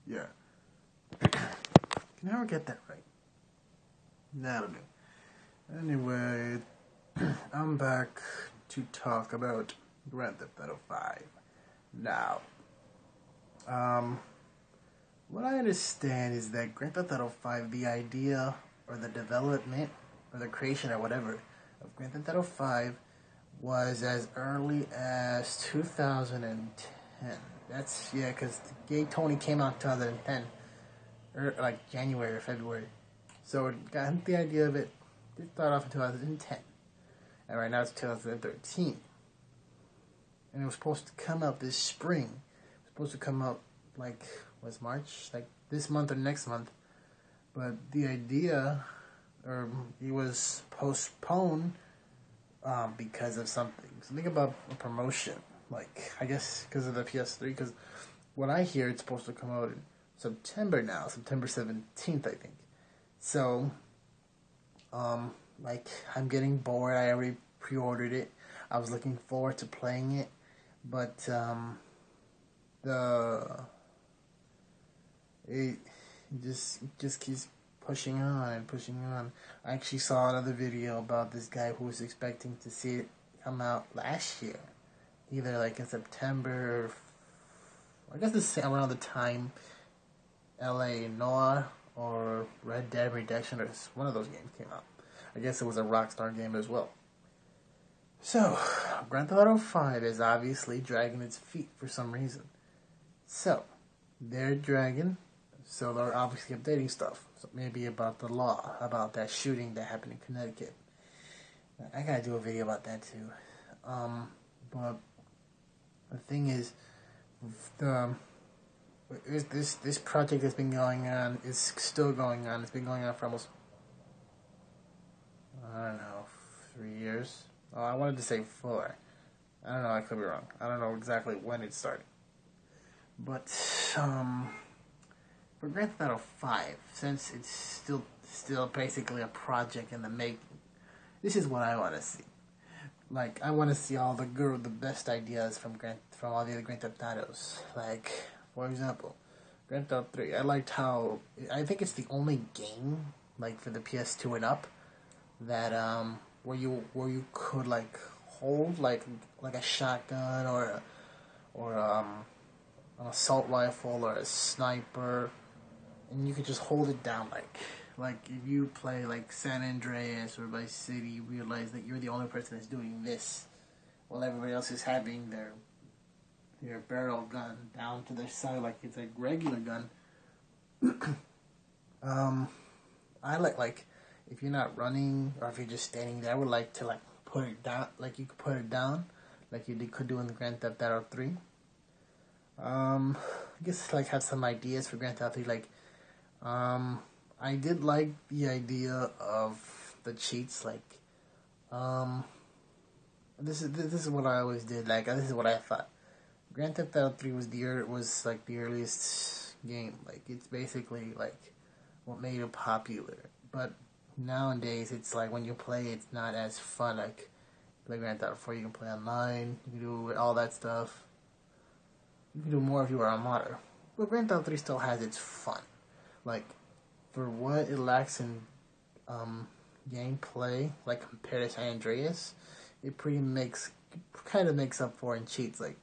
Yeah. Can I ever get that right? That'll do. Anyway, I'm back to talk about Grand Theft Auto 5. Now, what I understand is that Grand Theft Auto 5, the idea or the development or the creation or whatever of Grand Theft Auto 5 was as early as 2010. That's, yeah, because Gay Tony came out in 2010, or like January or February. So it got the idea of it. It started off in 2010, and right now it's 2013. And it was supposed to come out this spring. It was supposed to come out like, was March? Like this month or next month. But the idea, or it was postponed because of something. Something about a promotion. Like, I guess because of the PS3. Because what I hear, it's supposed to come out in September now. September 17th, I think. So, like, I'm getting bored. I already pre-ordered it. I was looking forward to playing it. But, it just keeps pushing on and pushing on. I actually saw another video about this guy who was expecting to see it come out last year. Either like in September, or I guess this around the time LA Noire or Red Dead Redemption or one of those games came out. I guess it was a Rockstar game as well. So, Grand Theft Auto 5 is obviously dragging its feet for some reason. So, they're dragging, so they're obviously updating stuff. So maybe about the law, about that shooting that happened in Connecticut. I gotta do a video about that too. But the thing is, this project that's been going on is still going on. It's been going on for almost, I don't know, 3 years. Oh, I wanted to say 4. I don't know, I could be wrong. I don't know exactly when it started. But, for Grand Theft Auto 5, since it's still basically a project in the making, this is what I want to see. Like, I want to see all the best ideas from all the other Grand Theft Autos. Like, for example, Grand Theft 3. I liked how, I think it's the only game, like, for the PS2 and up, that, where you could, like, hold, like a shotgun or an assault rifle or a sniper, and you could just hold it down. Like if you play like San Andreas or Vice City, you realize that you're the only person that's doing this, while everybody else is having their barrel gun down to their side like it's a regular gun. I like if you're not running or if you're just standing there, I would like to like put it down, like you could put it down, like you could do in the Grand Theft Auto 3. I guess like have some ideas for Grand Theft 3. Like, I did like the idea of the cheats. Like, this is what I always did. Like, this is what I thought. Grand Theft Auto 3 was like the earliest game. Like, it's basically like what made it popular. But nowadays, it's like when you play, it's not as fun. Like Grand Theft Auto 4, you can play online. You can do all that stuff. You can do more if you are a modder. But Grand Theft 3 still has its fun. Like, for what it lacks in gameplay, like compared to San Andreas, it kind of makes up for in cheats. Like,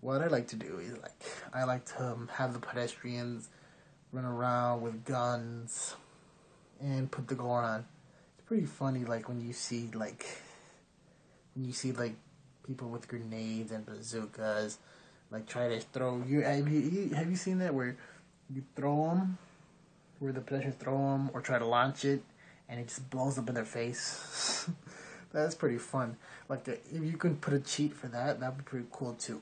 what I like to do is, like, I like to have the pedestrians run around with guns and put the gore on. It's pretty funny, like, when you see, like, people with grenades and bazookas, like, try to throw you. Have you seen that where you throw them, where the pedestrians throw them or try to launch it, and it just blows up in their face? That's pretty fun. Like, if you can put a cheat for that, that'd be pretty cool too.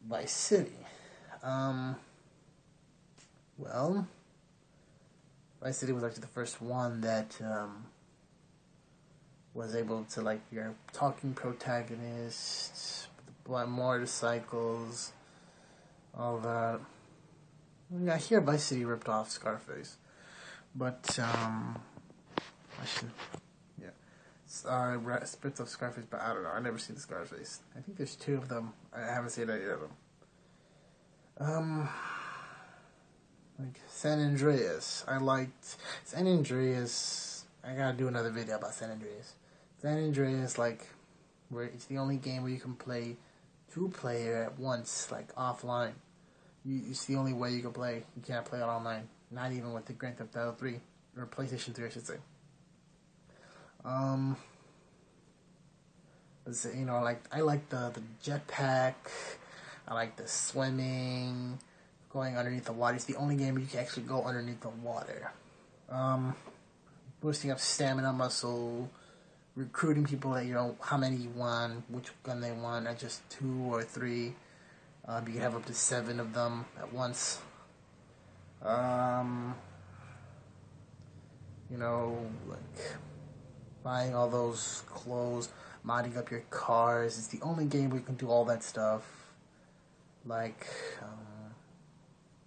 Vice City. Well, Vice City was actually the first one that was able to, like, your talking protagonists, motorcycles, all that. I hear Vice City ripped off Scarface, but I should, yeah, Spits of Scarface, but I don't know. I never seen the Scarface. I think there's 2 of them. I haven't seen any of them. Like San Andreas. I liked San Andreas. I gotta do another video about San Andreas. San Andreas, like, where it's the only game where you can play two-player at once, like offline. It's the only way you can play. You can't play it online. Not even with the Grand Theft Auto 3 or PlayStation 3, I should say. You know, like I like the jetpack. I like the swimming, going underneath the water. It's the only game where you can actually go underneath the water. Boosting up stamina, muscle, recruiting people that you know how many you want, which gun they want, not just 2 or 3. You can have up to 7 of them at once. You know, like buying all those clothes, modding up your cars. It's the only game where you can do all that stuff. Like,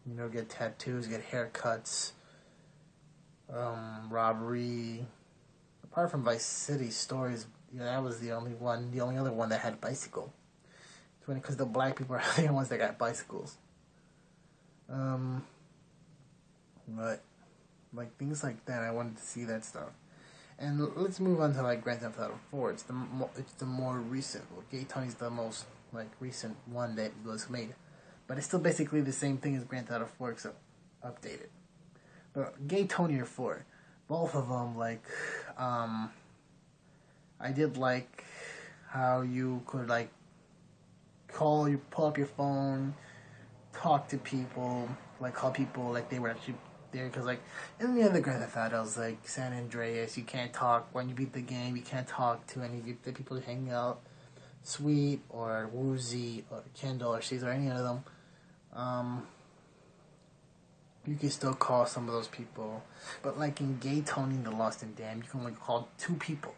you know, get tattoos, get haircuts, robbery. Apart from Vice City Stories, you know, that was the only other one that had a bicycle. It's funny because the black people are the ones that got bicycles. But like things like that, I wanted to see that stuff. And let's move on to like Grand Theft Auto 4. It's the more recent. Well, Gay Tony's the most like recent one that was made, but it's still basically the same thing as Grand Theft Auto 4 except updated. But Gay Tony or 4, both of them like I did like how you could like pull up your phone, talk to people, like call people like they were actually there, because like in the other Grand Theft Autos like San Andreas, you can't talk when you beat the game. You can't talk to any of the people hanging out, Sweet or Woozy or Kendall or Caesar or any of them. You can still call some of those people, but like in Gay Tony and the Lost and Damned, you can only call 2 people,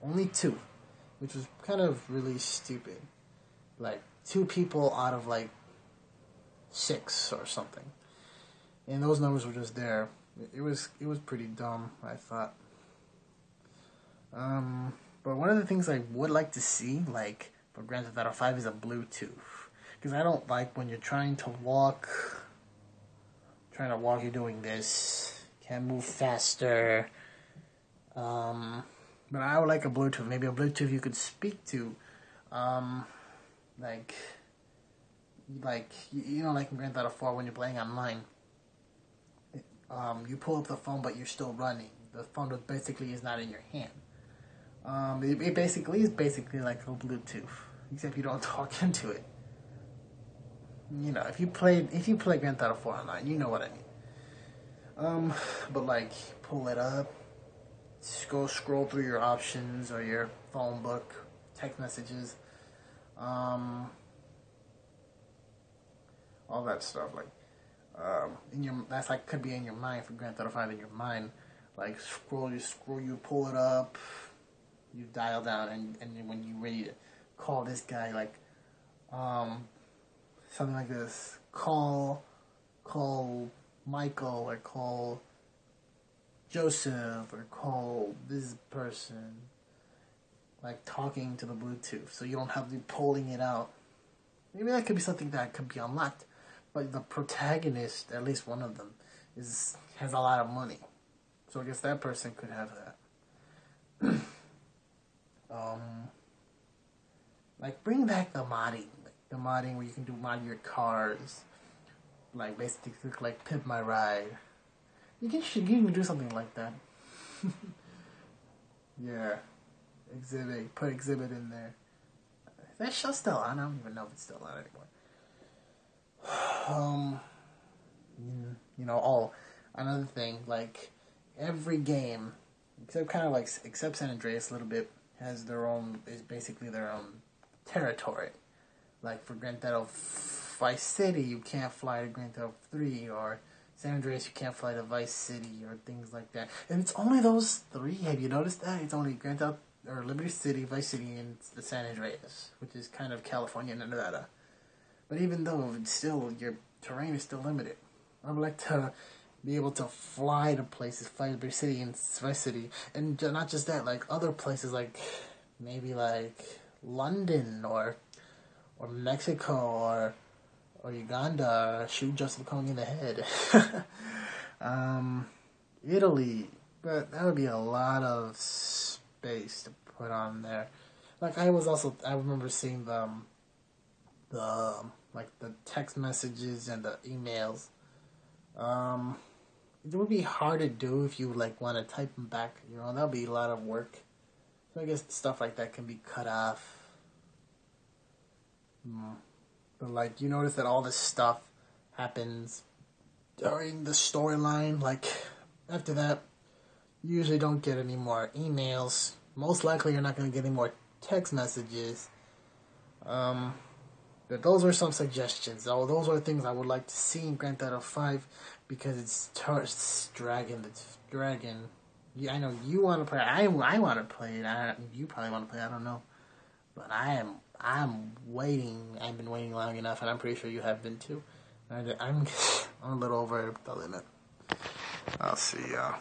only 2, which was kind of really stupid. Like 2 people out of like 6 or something. And those numbers were just there. It was pretty dumb, I thought. But one of the things I would like to see, like for Grand Theft Auto 5, is a Bluetooth, because I don't like when you're trying to walk, you're doing this, can't move faster. But I would like a Bluetooth, maybe a Bluetooth you could speak to, like you know, like in Grand Theft Auto 4 when you're playing online. You pull up the phone, but you're still running. The phone basically is not in your hand. It basically is like a Bluetooth, except you don't talk into it. You know, if you play Grand Theft Auto 4 online, you know what I mean. But like, pull it up, go scroll through your options or your phone book, text messages, all that stuff. Like, that's like could be in your mind for Grand Theft Auto 5 in your mind. Like you pull it up, you dial down, and then when you ready to call this guy, like something like this, call Michael or call Joseph or call this person, like talking to the Bluetooth, so you don't have to be pulling it out. Maybe that could be something that could be unlocked. But the protagonist, at least one of them, has a lot of money, so I guess that person could have that. Like bring back the modding where you can mod your cars, like basically like Pimp My Ride. You can do something like that. Yeah, put Exhibit in there. Is that show still on? I don't even know if it's still on anymore. You know, another thing, like every game, except San Andreas a little bit, is basically their own territory. Like for Grand Theft Auto Vice City, you can't fly to Grand Theft Auto 3, or San Andreas, you can't fly to Vice City, or things like that. And it's only those 3. Have you noticed that? It's only Grand Theft or Liberty City, Vice City, and the San Andreas, which is kind of California and Nevada. But even though it's still, your terrain is still limited. I would like to be able to fly to places, fly to Liberty City and Vice City, and not just that, like other places, like maybe like London or Mexico or Uganda, shoot Joseph Kony in the head. Italy, but that would be a lot of space to put on there. Like I remember seeing the like the text messages and the emails. It would be hard to do if you like want to type them back. That would be a lot of work. So I guess stuff like that can be cut off. But like you notice that all this stuff happens during the storyline. Like after that, you usually don't get any more emails. Most likely, you're not going to get any more text messages. But those are some suggestions. Those are things I would like to see in Grand Theft Auto 5 because it's dragging. Yeah, I know you want to play. I want to play it. You probably want to play. I don't know, but I'm waiting. I've been waiting long enough, and I'm pretty sure you have been too. I'm a little over the limit. I'll see y'all.